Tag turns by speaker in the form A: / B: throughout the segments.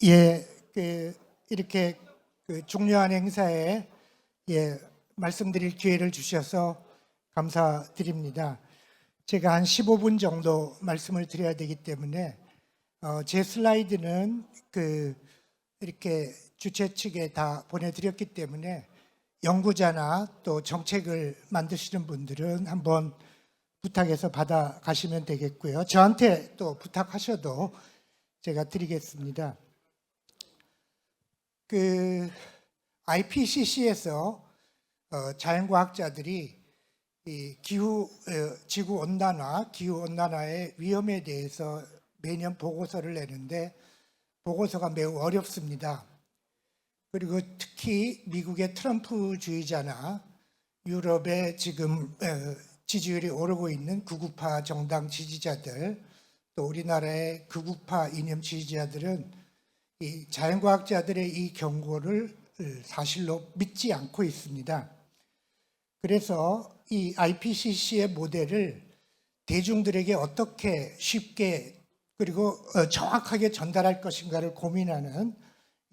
A: 예, 이렇게 중요한 행사에 말씀드릴 기회를 주셔서 감사드립니다. 제가 한 15분 정도 말씀을 드려야 되기 때문에 제 슬라이드는 이렇게 주최 측에 다 보내드렸기 때문에 연구자나 또 정책을 만드시는 분들은 한번 부탁해서 받아가시면 되겠고요. 저한테 또 부탁하셔도 제가 드리겠습니다. IPCC에서 자연과학자들이 이 지구 온난화, 기후 온난화의 위험에 대해서 매년 보고서를 내는데 보고서가 매우 어렵습니다. 그리고 특히 미국의 트럼프주의자나 유럽의 지금 지지율이 오르고 있는 극우파 정당 지지자들, 또 우리나라의 극우파 이념 지지자들은 이 자연과학자들의 이 경고를 사실로 믿지 않고 있습니다. 그래서 이 IPCC의 모델을 대중들에게 어떻게 쉽게 그리고 정확하게 전달할 것인가를 고민하는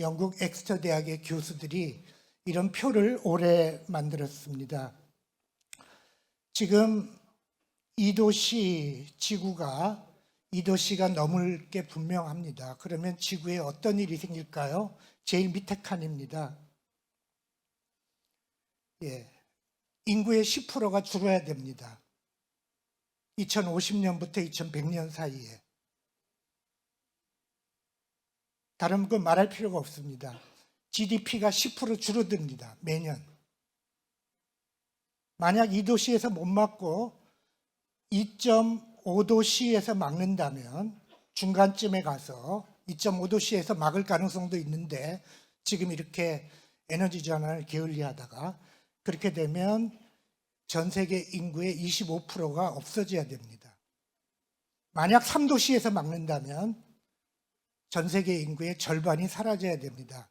A: 영국 엑스터 대학의 교수들이 이런 표를 올해 만들었습니다. 지금 2도씨 지구가 2도씨가 넘을 게 분명합니다. 그러면 지구에 어떤 일이 생길까요? 제일 밑에 칸입니다. 인구의 10%가 줄어야 됩니다. 2050년부터 2100년 사이에. 다른 거 말할 필요가 없습니다. GDP가 10% 줄어듭니다. 매년. 만약 2도씨에서 못 막고 2.5도씨에서 막는다면 중간쯤에 가서 2.5도씨에서 막을 가능성도 있는데 지금 이렇게 에너지 전환을 게을리하다가 그렇게 되면 전 세계 인구의 25%가 없어져야 됩니다. 만약 3도씨에서 막는다면 전 세계 인구의 절반이 사라져야 됩니다.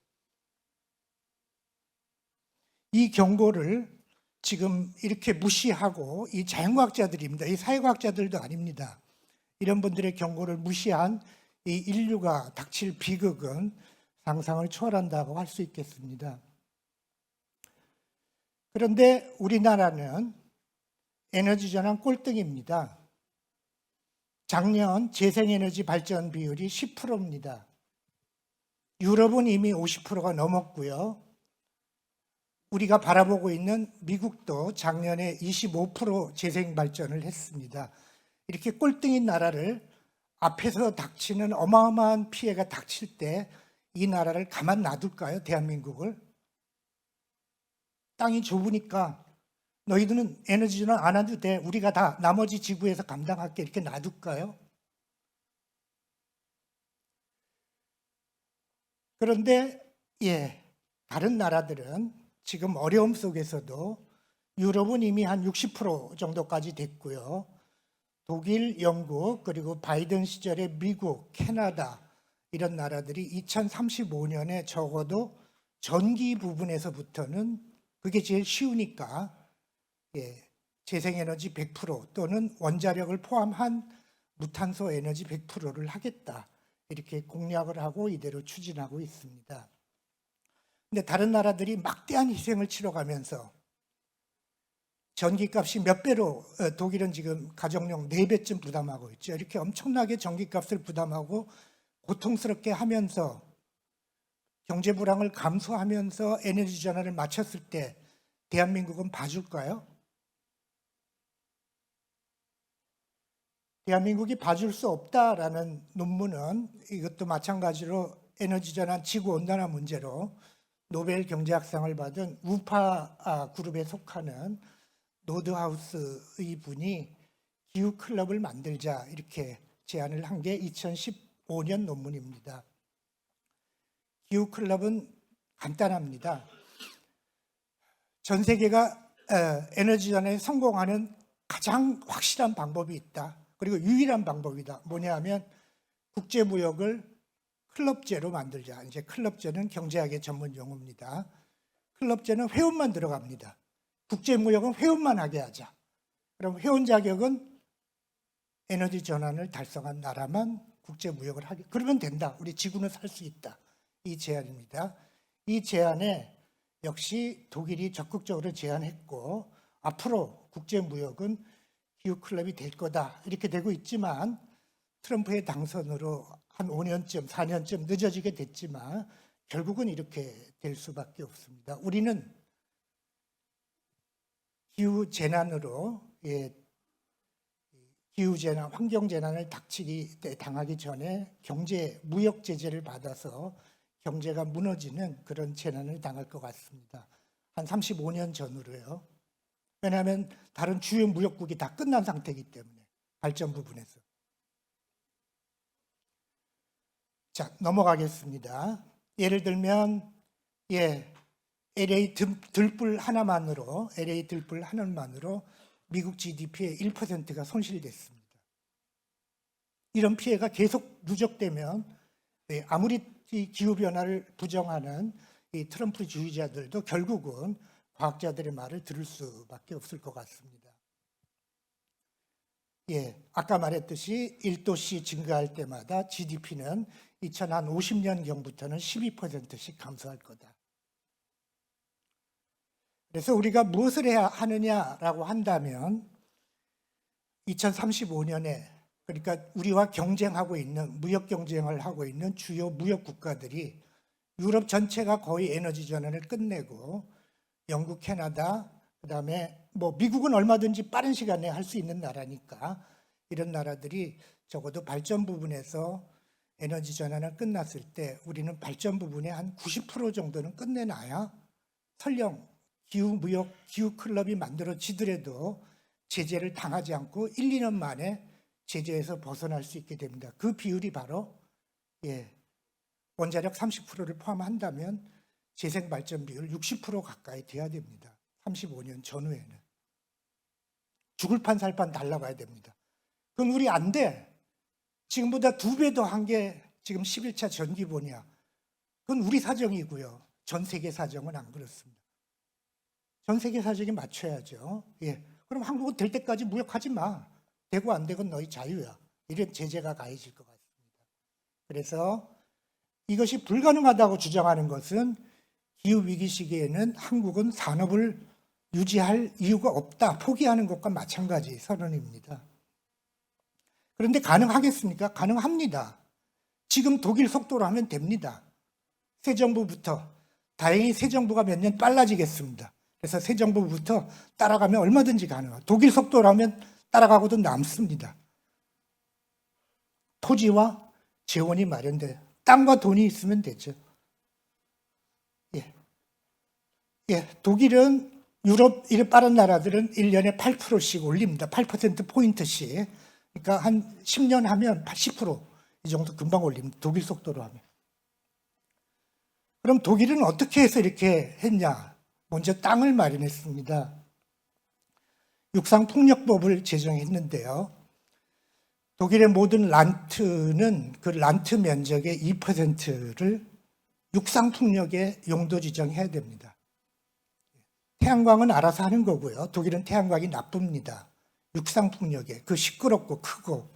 A: 이 경고를 지금 이렇게 무시하고 이 자연과학자들입니다. 이 사회과학자들도 아닙니다. 이런 분들의 경고를 무시한 이 인류가 닥칠 비극은 상상을 초월한다고 할 수 있겠습니다. 그런데 우리나라는 에너지 전환 꼴등입니다. 작년 재생에너지 발전 비율이 10%입니다. 유럽은 이미 50%가 넘었고요. 우리가 바라보고 있는 미국도 작년에 25% 재생 발전을 했습니다. 이렇게 꼴등인 나라를 앞에서 닥치는 어마어마한 피해가 닥칠 때 이 나라를 가만 놔둘까요? 대한민국을? 땅이 좁으니까 너희들은 에너지 전환 안 해도 돼. 우리가 다 나머지 지구에서 감당할게. 이렇게 놔둘까요? 그런데 다른 나라들은 지금 어려움 속에서도 유럽은 이미 한 60% 정도까지 됐고요. 독일, 영국, 그리고 바이든 시절에 미국, 캐나다 이런 나라들이 2035년에 적어도 전기 부분에서부터는 그게 제일 쉬우니까 재생에너지 100% 또는 원자력을 포함한 무탄소 에너지 100%를 하겠다. 이렇게 공약을 하고 이대로 추진하고 있습니다. 근데 다른 나라들이 막대한 희생을 치러가면서 전기값이 몇 배로 독일은 지금 가정용 4배쯤 부담하고 있죠. 이렇게 엄청나게 전기값을 부담하고 고통스럽게 하면서 경제 불황을 감수하면서 에너지 전환을 마쳤을 때 대한민국은 봐줄까요? 대한민국이 봐줄 수 없다라는 논문은 이것도 마찬가지로 에너지 전환 지구 온난화 문제로 노벨 경제학상을 받은 우파 그룹에 속하는 노드하우스의 분이 기후 클럽을 만들자 이렇게 제안을 한 게 2015년 논문입니다. 기후 클럽은 간단합니다. 전 세계가 에너지 전환에 성공하는 가장 확실한 방법이 있다. 그리고 유일한 방법이다. 뭐냐 하면 국제무역을 클럽제로 만들자. 이제 클럽제는 경제학의 전문 용어입니다. 클럽제는 회원만 들어갑니다. 국제무역은 회원만 하게 하자. 그럼 회원 자격은 에너지 전환을 달성한 나라만 국제무역을 하게. 그러면 된다. 우리 지구는 살 수 있다. 이 제안입니다. 이 제안에 역시 독일이 적극적으로 제안했고 앞으로 국제무역은 기후클럽이 될 거다 이렇게 되고 있지만 트럼프의 당선으로 한 5년쯤, 4년쯤 늦어지게 됐지만 결국은 이렇게 될 수밖에 없습니다. 우리는 기후재난으로 기후재난, 환경재난을 당하기 전에 경제, 무역 제재를 받아서 경제가 무너지는 그런 재난을 당할 것 같습니다. 한 35년 전으로요. 왜냐하면 다른 주요 무역국이 다 끝난 상태이기 때문에 발전 부분에서. 자, 넘어가겠습니다. 예를 들면 LA 들불 하나만으로 미국 GDP의 1%가 손실됐습니다. 이런 피해가 계속 누적되면 아무리 기후변화를 부정하는 이 트럼프 주의자들도 결국은 과학자들의 말을 들을 수밖에 없을 것 같습니다. 아까 말했듯이 1도씨 증가할 때마다 GDP는 2050년경부터는 12%씩 감소할 거다. 그래서 우리가 무엇을 해야 하느냐라고 한다면 2035년에 그러니까 우리와 경쟁하고 있는 무역 경쟁을 하고 있는 주요 무역 국가들이 유럽 전체가 거의 에너지 전환을 끝내고 영국, 캐나다, 그다음에 미국은 얼마든지 빠른 시간에 할 수 있는 나라니까 이런 나라들이 적어도 발전 부분에서 에너지 전환을 끝났을 때 우리는 발전 부분의 한 90% 정도는 끝내놔야 설령 기후 클럽이 만들어지더라도 제재를 당하지 않고 1, 2년 만에 제재에서 벗어날 수 있게 됩니다. 그 비율이 바로 원자력 30%를 포함한다면 재생 발전 비율 60% 가까이 돼야 됩니다. 35년 전후에는. 죽을 판 살 판 달라가야 됩니다. 그건 우리 안 돼. 지금보다 2배 더 한 게 지금 11차 전기보냐. 그건 우리 사정이고요. 전 세계 사정은 안 그렇습니다. 전 세계 사정에 맞춰야죠. 그럼 한국은 될 때까지 무역하지 마. 되고 안 되건 너희 자유야. 이런 제재가 가해질 것 같습니다. 그래서 이것이 불가능하다고 주장하는 것은 기후위기 시기에는 한국은 산업을 유지할 이유가 없다. 포기하는 것과 마찬가지 선언입니다. 그런데 가능하겠습니까? 가능합니다. 지금 독일 속도로 하면 됩니다. 새 정부부터. 다행히 새 정부가 몇 년 빨라지겠습니다. 그래서 새 정부부터 따라가면 얼마든지 가능합니다. 독일 속도로 하면 따라가고도 남습니다. 토지와 재원이 마련돼 땅과 돈이 있으면 되죠. 독일은 유럽 이런 빠른 나라들은 1년에 8%씩 올립니다. 8%포인트씩. 그러니까 한 10년 하면 80%이 정도 금방 올립니다. 독일 속도로 하면. 그럼 독일은 어떻게 해서 이렇게 했냐? 먼저 땅을 마련했습니다. 육상폭력법을 제정했는데요. 독일의 모든 란트는 그 란트 면적의 2%를 육상폭력의 용도 지정해야 됩니다. 태양광은 알아서 하는 거고요. 독일은 태양광이 나쁩니다. 육상폭력에 그 시끄럽고 크고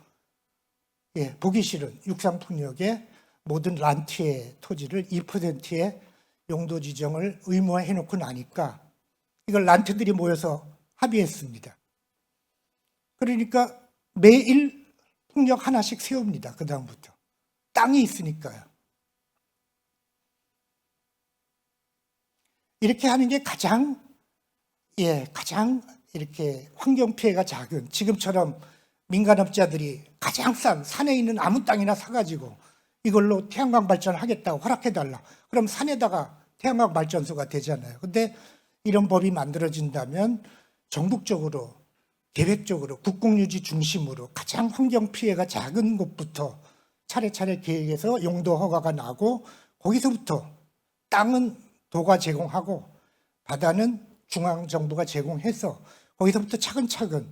A: 보기 싫은 육상폭력의 모든 란트의 토지를 2%의 용도 지정을 의무화해 놓고 나니까 이걸 란트들이 모여서 합의했습니다. 그러니까 매일 폭력 하나씩 세웁니다. 그 다음부터. 땅이 있으니까요. 이렇게 하는 게 가장 이렇게 환경 피해가 작은 지금처럼 민간업자들이 가장 싼 산에 있는 아무 땅이나 사가지고 이걸로 태양광 발전하겠다고 허락해달라. 그럼 산에다가 태양광 발전소가 되잖아요. 근데 이런 법이 만들어진다면 전국적으로 계획적으로 국공유지 중심으로 가장 환경 피해가 작은 곳부터 차례차례 계획해서 용도 허가가 나고 거기서부터 땅은 도가 제공하고 바다는 중앙정부가 제공해서 거기서부터 차근차근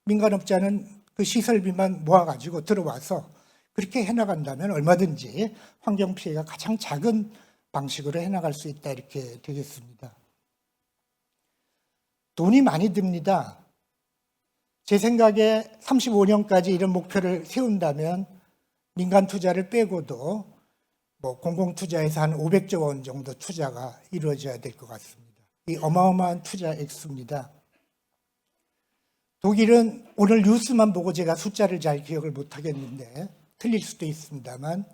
A: 민간업자는 그 시설비만 모아가지고 들어와서 그렇게 해나간다면 얼마든지 환경 피해가 가장 작은 방식으로 해나갈 수 있다 이렇게 되겠습니다. 돈이 많이 듭니다. 제 생각에 35년까지 이런 목표를 세운다면 민간 투자를 빼고도 뭐 공공투자에서 한 500조 원 정도 투자가 이루어져야 될 것 같습니다. 이 어마어마한 투자 액수입니다. 독일은 오늘 뉴스만 보고 제가 숫자를 잘 기억을 못하겠는데 틀릴 수도 있습니다만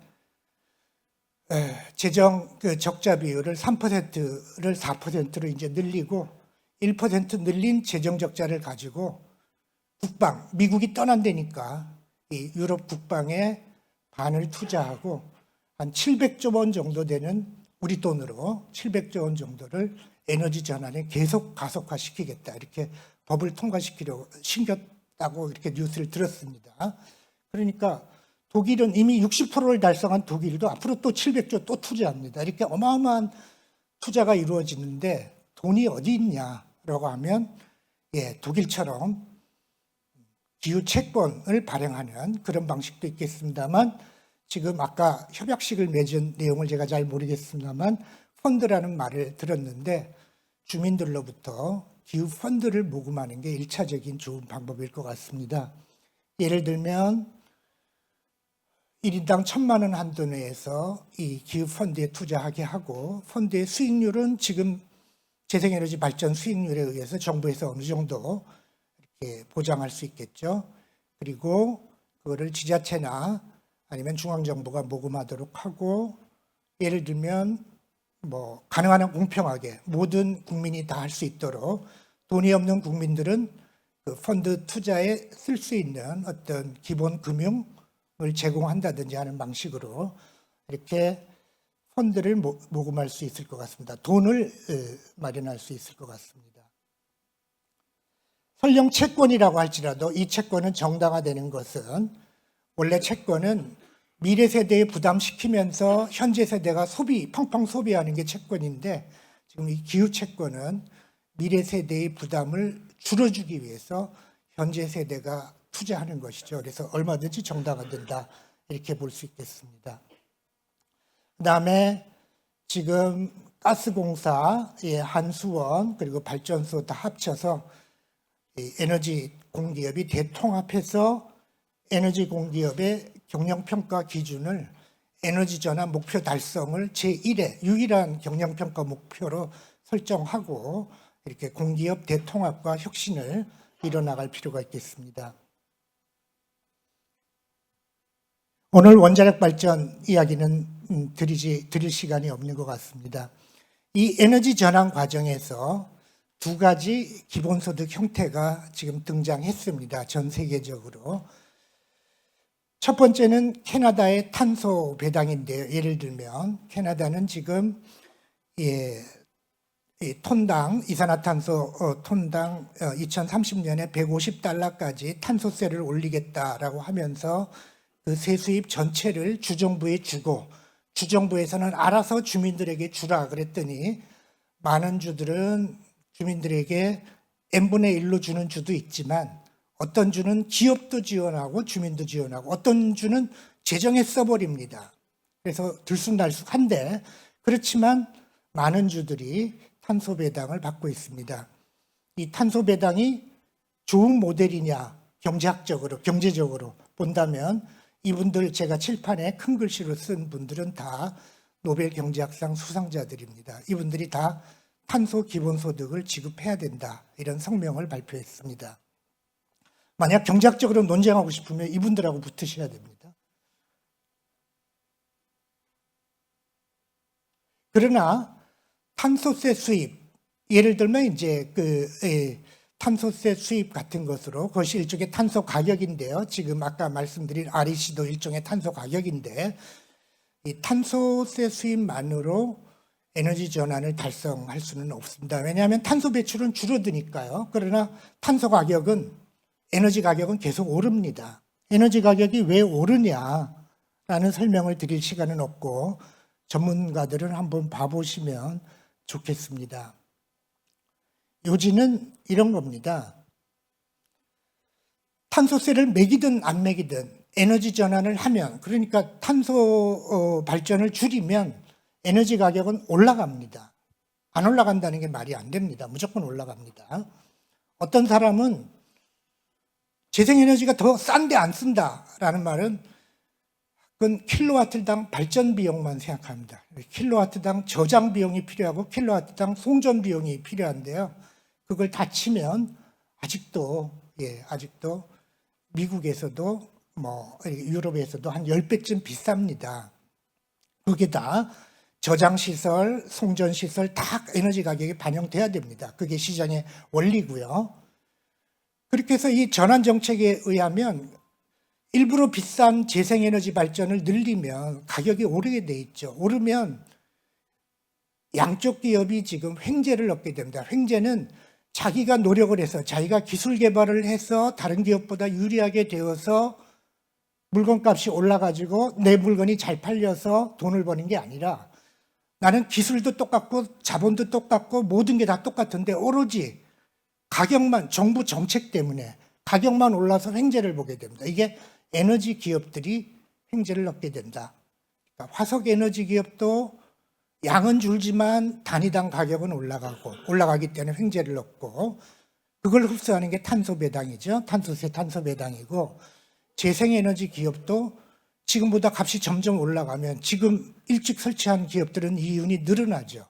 A: 재정 적자 비율을 3%를 4%로 이제 늘리고 1% 늘린 재정 적자를 가지고 국방, 미국이 떠난다니까 이 유럽 국방에 반을 투자하고 한 700조 원 정도 되는 우리 돈으로 700조 원 정도를 에너지 전환에 계속 가속화시키겠다. 이렇게 법을 통과시키려고 신겼다고 이렇게 뉴스를 들었습니다. 그러니까 독일은 이미 60%를 달성한 독일도 앞으로 또 700조 또 투자합니다. 이렇게 어마어마한 투자가 이루어지는데 돈이 어디 있냐라고 하면 독일처럼 기후 채권을 발행하는 그런 방식도 있겠습니다만 지금 아까 협약식을 맺은 내용을 제가 잘 모르겠습니다만 펀드라는 말을 들었는데 주민들로부터 기후 펀드를 모금하는 게 1차적인 좋은 방법일 것 같습니다. 예를 들면 1인당 1,000만 원 한도 내에서 이 기후 펀드에 투자하게 하고 펀드의 수익률은 지금 재생에너지 발전 수익률에 의해서 정부에서 어느 정도 이렇게 보장할 수 있겠죠. 그리고 그거를 지자체나 아니면 중앙정부가 모금하도록 하고 예를 들면 뭐 가능한 한 공평하게 모든 국민이 다 할 수 있도록 돈이 없는 국민들은 그 펀드 투자에 쓸 수 있는 어떤 기본 금융을 제공한다든지 하는 방식으로 이렇게 펀드를 모금할 수 있을 것 같습니다. 돈을 마련할 수 있을 것 같습니다. 설령 채권이라고 할지라도 이 채권은 정당화되는 것은 원래 채권은 미래 세대에 부담시키면서 현재 세대가 펑펑 소비하는 게 채권인데 지금 이 기후 채권은 미래 세대의 부담을 줄여주기 위해서 현재 세대가 투자하는 것이죠. 그래서 얼마든지 정당화된다 이렇게 볼 수 있겠습니다. 그다음에 지금 가스공사의 한수원 그리고 발전소 다 합쳐서 에너지 공기업이 대통합해서 에너지 공기업의 경영평가 기준을 에너지 전환 목표 달성을 제1회 유일한 경영평가 목표로 설정하고 이렇게 공기업 대통합과 혁신을 이뤄나갈 필요가 있겠습니다. 오늘 원자력 발전 이야기는 드릴 시간이 없는 것 같습니다. 이 에너지 전환 과정에서 두 가지 기본소득 형태가 지금 등장했습니다. 전 세계적으로. 첫 번째는 캐나다의 탄소 배당인데요. 예를 들면 캐나다는 지금 톤당 이산화탄소 톤당 2030년에 150달러까지 탄소세를 올리겠다라고 하면서 그 세수입 전체를 주정부에 주고 주정부에서는 알아서 주민들에게 주라 그랬더니 많은 주들은 주민들에게 n분의 1로 주는 주도 있지만 어떤 주는 기업도 지원하고 주민도 지원하고 어떤 주는 재정에 써버립니다. 그래서 들쑥날쑥한데 그렇지만 많은 주들이 탄소 배당을 받고 있습니다. 이 탄소 배당이 좋은 모델이냐 경제학적으로 경제적으로 본다면 이분들 제가 칠판에 큰 글씨로 쓴 분들은 다 노벨 경제학상 수상자들입니다. 이분들이 다 탄소 기본소득을 지급해야 된다 이런 성명을 발표했습니다. 만약 경제학적으로 논쟁하고 싶으면 이분들하고 붙으셔야 됩니다. 그러나 탄소세 수입, 예를 들면 이제 탄소세 수입 같은 것으로 그것이 일종의 탄소 가격인데요. 지금 아까 말씀드린 REC도 일종의 탄소 가격인데 이 탄소세 수입만으로 에너지 전환을 달성할 수는 없습니다. 왜냐하면 탄소 배출은 줄어드니까요. 그러나 탄소 가격은 에너지 가격은 계속 오릅니다. 에너지 가격이 왜 오르냐라는 설명을 드릴 시간은 없고 전문가들은 한번 봐보시면 좋겠습니다. 요지는 이런 겁니다. 탄소세를 매기든 안 매기든 에너지 전환을 하면 그러니까 탄소 발전을 줄이면 에너지 가격은 올라갑니다. 안 올라간다는 게 말이 안 됩니다. 무조건 올라갑니다. 어떤 사람은 재생에너지가 더 싼데 안 쓴다라는 말은 그건 킬로와트당 발전 비용만 생각합니다. 킬로와트당 저장 비용이 필요하고 킬로와트당 송전 비용이 필요한데요. 그걸 다 치면 아직도 미국에서도 유럽에서도 한 10배쯤 비쌉니다. 그게 다 저장시설, 송전시설 다 에너지 가격에 반영돼야 됩니다. 그게 시장의 원리고요. 그렇게 해서 이 전환 정책에 의하면 일부러 비싼 재생에너지 발전을 늘리면 가격이 오르게 돼 있죠. 오르면 양쪽 기업이 지금 횡재를 얻게 됩니다. 횡재는 자기가 노력을 해서 자기가 기술 개발을 해서 다른 기업보다 유리하게 되어서 물건값이 올라가지고 내 물건이 잘 팔려서 돈을 버는 게 아니라 나는 기술도 똑같고 자본도 똑같고 모든 게 다 똑같은데 오로지 가격만, 정부 정책 때문에 가격만 올라서 횡재를 보게 됩니다. 이게 에너지 기업들이 횡재를 얻게 된다. 그러니까 화석 에너지 기업도 양은 줄지만 단위당 가격은 올라가기 때문에 횡재를 얻고, 그걸 흡수하는 게 탄소 배당이죠. 탄소세, 탄소 배당이고, 재생에너지 기업도 지금보다 값이 점점 올라가면 지금 일찍 설치한 기업들은 이윤이 늘어나죠.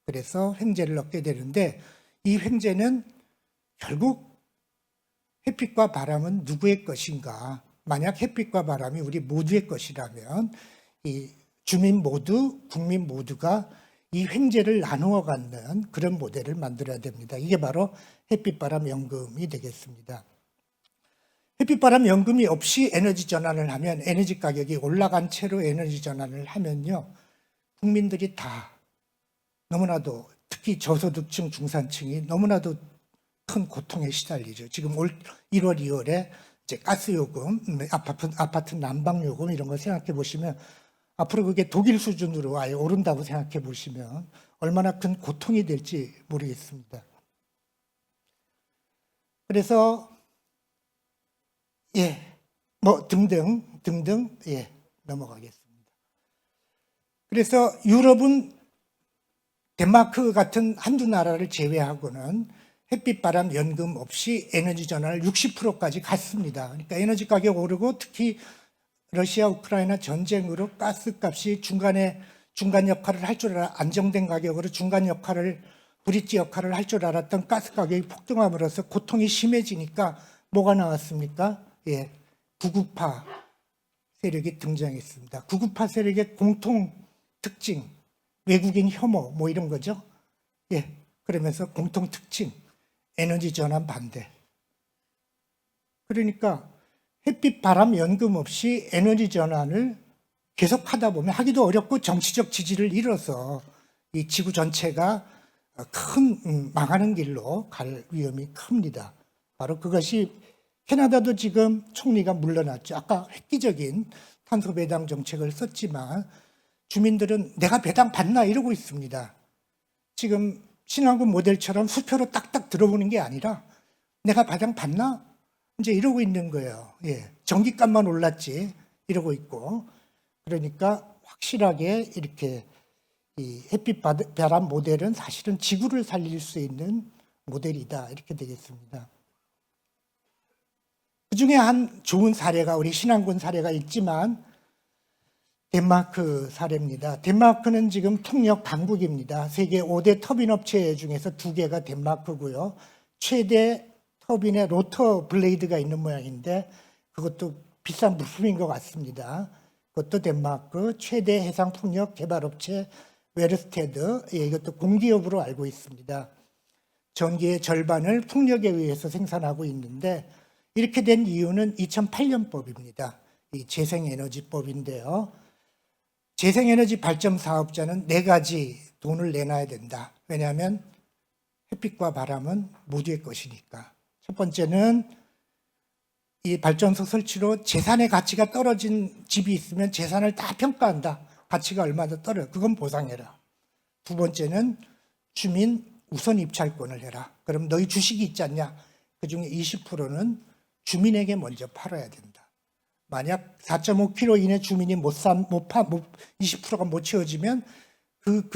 A: 그래서 횡재를 얻게 되는데, 이 횡재는 결국 햇빛과 바람은 누구의 것인가? 만약 햇빛과 바람이 우리 모두의 것이라면 이 주민 모두, 국민 모두가 이 횡재를 나누어 갖는 그런 모델을 만들어야 됩니다. 이게 바로 햇빛바람연금이 되겠습니다. 햇빛바람연금이 없이 에너지 전환을 하면, 에너지 가격이 올라간 채로 에너지 전환을 하면요, 국민들이 다 너무나도, 특히 저소득층, 중산층이 너무나도 큰 고통에 시달리죠. 지금 올 1월, 2월에 이제 가스요금, 아파트 난방요금 이런 거 생각해 보시면 앞으로 그게 독일 수준으로 아예 오른다고 생각해 보시면 얼마나 큰 고통이 될지 모르겠습니다. 그래서 등등 넘어가겠습니다. 그래서 유럽은 덴마크 같은 한두 나라를 제외하고는 햇빛바람 연금 없이 에너지 전환을 60%까지 갔습니다. 그러니까 에너지 가격 오르고 특히 러시아 우크라이나 전쟁으로 가스값이 중간 역할을 할 줄 알아, 안정된 가격으로 중간 역할을, 브릿지 역할을 할 줄 알았던 가스 가격이 폭등함으로써 고통이 심해지니까 뭐가 나왔습니까? 구구파 세력이 등장했습니다. 구구파 세력의 공통 특징, 외국인 혐오 이런 거죠. 그러면서 공통 특징, 에너지 전환 반대. 그러니까 햇빛, 바람, 연금 없이 에너지 전환을 계속 하다 보면 하기도 어렵고 정치적 지지를 잃어서 이 지구 전체가 큰 망하는 길로 갈 위험이 큽니다. 바로 그것이, 캐나다도 지금 총리가 물러났죠. 아까 획기적인 탄소 배당 정책을 썼지만 주민들은 내가 배당 받나 이러고 있습니다. 지금 신한국 모델처럼 수표로 딱딱 들어보는 게 아니라 내가 배당 받나? 이제 이러고 있는 거예요. 전기값만 올랐지 이러고 있고, 그러니까 확실하게 이렇게 이 햇빛 바람 모델은 사실은 지구를 살릴 수 있는 모델이다, 이렇게 되겠습니다. 그 중에 한 좋은 사례가 우리 신한군 사례가 있지만 덴마크 사례입니다. 덴마크는 지금 통역 강국입니다. 세계 5대 터빈 업체 중에서 2개가 덴마크고요. 최대 터빈에 로터 블레이드가 있는 모양인데 그것도 비싼 부품인 것 같습니다. 그것도 덴마크 최대 해상 풍력 개발업체 웨르스테드, 이것도 공기업으로 알고 있습니다. 전기의 절반을 풍력에 의해서 생산하고 있는데 이렇게 된 이유는 2008년법입니다. 이 재생에너지법인데요. 재생에너지 발전 사업자는 4가지 돈을 내놔야 된다. 왜냐하면 햇빛과 바람은 모두의 것이니까. 첫 번째는 이 발전소 설치로 재산의 가치가 떨어진 집이 있으면 재산을 다 평가한다. 가치가 얼마나 떨어져. 그건 보상해라. 두 번째는 주민 우선 입찰권을 해라. 그럼 너희 주식이 있지 않냐? 그중에 20%는 주민에게 먼저 팔아야 된다. 만약 4.5km 이내 주민이 20%가 못 채워지면 그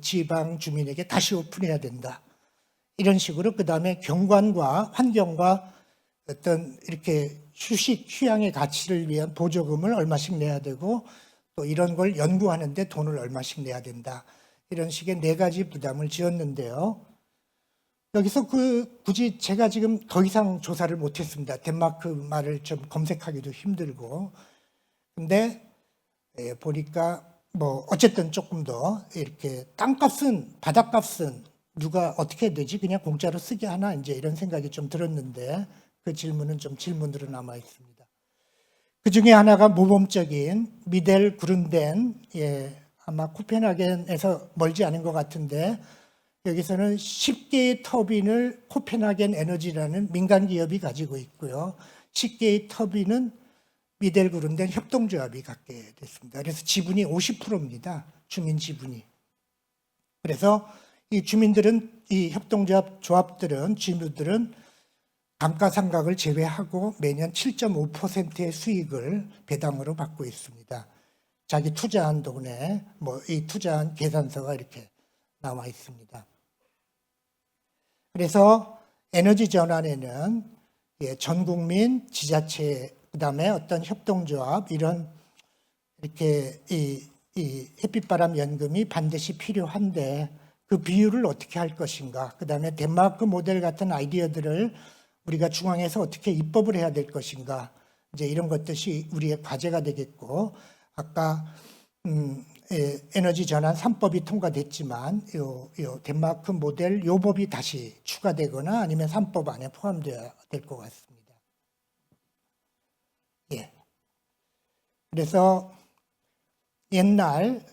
A: 지방 주민에게 다시 오픈해야 된다. 이런 식으로 그 다음에 경관과 환경과 어떤 이렇게 휴식, 휴양의 가치를 위한 보조금을 얼마씩 내야 되고 또 이런 걸 연구하는데 돈을 얼마씩 내야 된다. 이런 식의 4가지 부담을 지었는데요. 여기서 굳이 제가 지금 더 이상 조사를 못했습니다. 덴마크 말을 좀 검색하기도 힘들고. 근데 보니까 뭐 어쨌든 조금 더 이렇게 땅값은, 바닷값은 누가 어떻게 해야 되지? 그냥 공짜로 쓰게 하나? 이제 이런 생각이 좀 들었는데 그 질문은 좀 질문으로 남아 있습니다. 그 중에 하나가 모범적인 미델 그룬덴, 아마 코펜하겐에서 멀지 않은 것 같은데 여기서는 10개의 터빈을 코펜하겐 에너지라는 민간 기업이 가지고 있고요. 10개의 터빈은 미델 그룬덴 협동조합이 갖게 됐습니다. 그래서 지분이 50%입니다. 주민 지분이. 그래서 이 주민들은, 이 조합들은, 주민들은 감가상각을 제외하고 매년 7.5%의 수익을 배당으로 받고 있습니다. 자기 투자한 돈에 이 투자한 계산서가 이렇게 나와 있습니다. 그래서 에너지 전환에는 전 국민, 지자체, 그다음에 어떤 협동조합 이런 이렇게 이 햇빛바람 연금이 반드시 필요한데 그 비율을 어떻게 할 것인가, 그다음에 덴마크 모델 같은 아이디어들을 우리가 중앙에서 어떻게 입법을 해야 될 것인가, 이제 이런 것들이 우리의 과제가 되겠고, 아까 에너지 전환 3법이 통과됐지만 요 덴마크 모델 요 법이 다시 추가되거나 아니면 3법 안에 포함되어야 될 것 같습니다. 그래서 옛날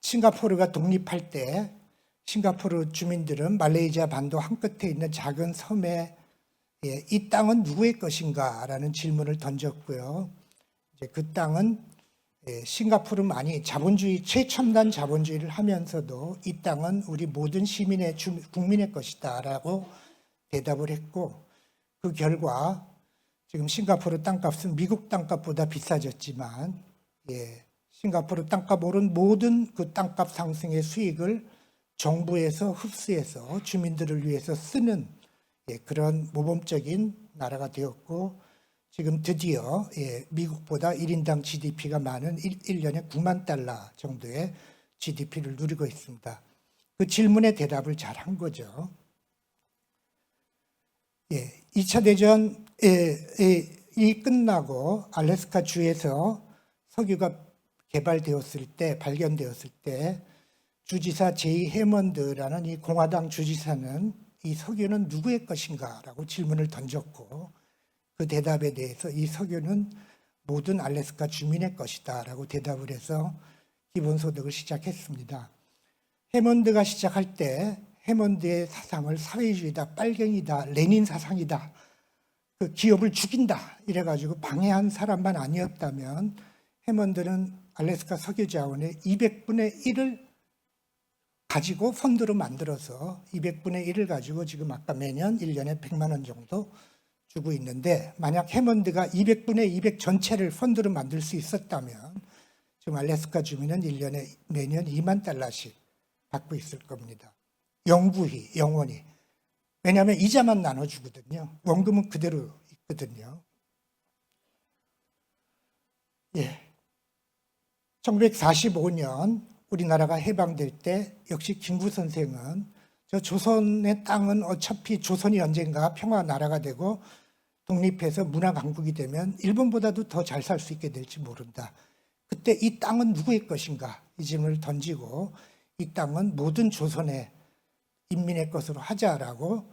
A: 싱가포르가 독립할 때 싱가포르 주민들은 말레이시아 반도 한끝에 있는 작은 섬에 이 땅은 누구의 것인가 라는 질문을 던졌고요. 이제 그 땅은 싱가포르 많이 자본주의, 최첨단 자본주의를 하면서도 이 땅은 우리 모든 시민의 국민의 것이다 라고 대답을 했고, 그 결과 지금 싱가포르 땅값은 미국 땅값보다 비싸졌지만 싱가포르 땅값 오른 모든 그 땅값 상승의 수익을 정부에서 흡수해서 주민들을 위해서 쓰는 그런 모범적인 나라가 되었고, 지금 드디어 미국보다 1인당 GDP가 많은 1년에 9만 달러 정도의 GDP를 누리고 있습니다. 그 질문에 대답을 잘 한 거죠. 2차 대전이 끝나고 알래스카 주에서 석유가 발견되었을 때 주지사 제이 해먼드라는 이 공화당 주지사는 이 석유는 누구의 것인가 라고 질문을 던졌고, 그 대답에 대해서 이 석유는 모든 알래스카 주민의 것이다 라고 대답을 해서 기본소득을 시작했습니다. 해먼드가 시작할 때 해먼드의 사상을 사회주의다, 빨갱이다, 레닌 사상이다, 그 기업을 죽인다 이래가지고 방해한 사람만 아니었다면 해먼드는 알래스카 석유 자원의 200분의 1을 가지고 펀드로 만들어서 200분의 1을 가지고 지금 아까 매년 1년에 100만 원 정도 주고 있는데, 만약 해먼드가 200분의 200 전체를 펀드로 만들 수 있었다면 지금 알래스카 주민은 1년에 매년 2만 달러씩 받고 있을 겁니다. 영원히. 왜냐하면 이자만 나눠주거든요. 원금은 그대로 있거든요. 1945년 우리나라가 해방될 때 역시 김구 선생은 저 조선의 땅은 어차피 조선이 언젠가 평화 나라가 되고 독립해서 문화 강국이 되면 일본보다도 더 잘 살 수 있게 될지 모른다. 그때 이 땅은 누구의 것인가? 이 질문을 던지고 이 땅은 모든 조선의 인민의 것으로 하자라고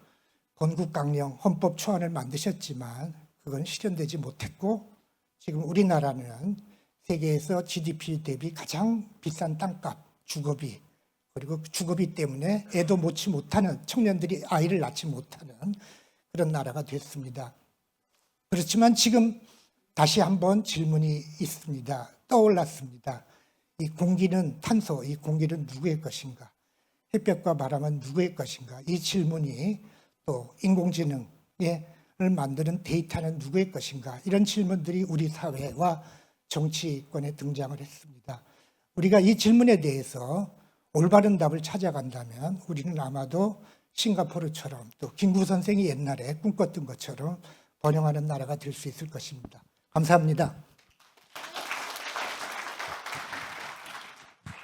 A: 건국강령 헌법 초안을 만드셨지만 그건 실현되지 못했고, 지금 우리나라는 세계에서 GDP 대비 가장 비싼 땅값, 주거비, 그리고 주거비 때문에 애도 놓지 못하는, 청년들이 아이를 낳지 못하는 그런 나라가 됐습니다. 그렇지만 지금 다시 한번 질문이 있습니다. 떠올랐습니다. 이 공기는 탄소, 이 공기는 누구의 것인가? 햇볕과 바람은 누구의 것인가? 이 질문이 또 인공지능을 만드는 데이터는 누구의 것인가? 이런 질문들이 우리 사회와 정치권에 등장을 했습니다. 우리가 이 질문에 대해서 올바른 답을 찾아간다면 우리는 아마도 싱가포르처럼 또 김구 선생이 옛날에 꿈꿨던 것처럼 번영하는 나라가 될 수 있을 것입니다. 감사합니다.